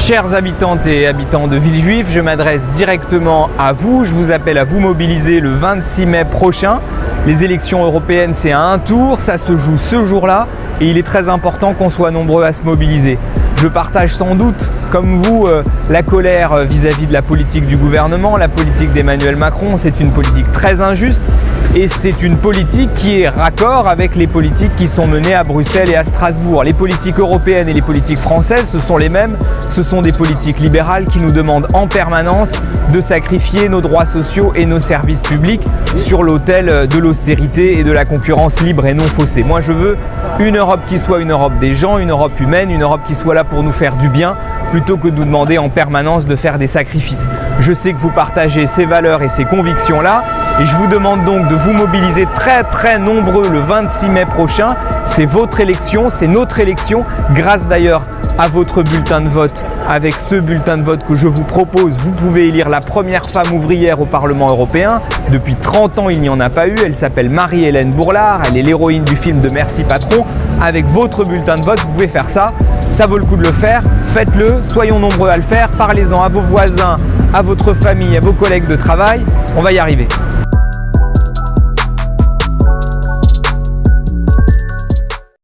Chers habitantes et habitants de Villejuif, je m'adresse directement à vous. Je vous appelle à vous mobiliser le 26 mai prochain. Les élections européennes, c'est à un tour, ça se joue ce jour-là et il est très important qu'on soit nombreux à se mobiliser. Je partage sans doute, comme vous, la colère vis-à-vis de la politique du gouvernement, la politique d'Emmanuel Macron. C'est une politique très injuste et c'est une politique qui est raccord avec les politiques qui sont menées à Bruxelles et à Strasbourg. Les politiques européennes et les politiques françaises, ce sont les mêmes. Ce sont des politiques libérales qui nous demandent en permanence de sacrifier nos droits sociaux et nos services publics sur l'autel de l'austérité et de la concurrence libre et non faussée. Moi, je veux une Europe qui soit une Europe des gens, une Europe humaine, une Europe qui soit là pour nous faire du bien, plutôt que de nous demander en permanence de faire des sacrifices. Je sais que vous partagez ces valeurs et ces convictions-là, et je vous demande donc de vous mobiliser très nombreux le 26 mai prochain. C'est votre élection, c'est notre élection, grâce d'ailleurs à votre bulletin de vote. Avec ce bulletin de vote que je vous propose, vous pouvez élire la première femme ouvrière au Parlement européen. Depuis 30 ans, il n'y en a pas eu. Elle s'appelle Marie-Hélène Bourlard. Elle est l'héroïne du film de Merci Patron. Avec votre bulletin de vote, vous pouvez faire ça. Ça vaut le coup de le faire. Faites-le. Soyons nombreux à le faire. Parlez-en à vos voisins, à votre famille, à vos collègues de travail. On va y arriver.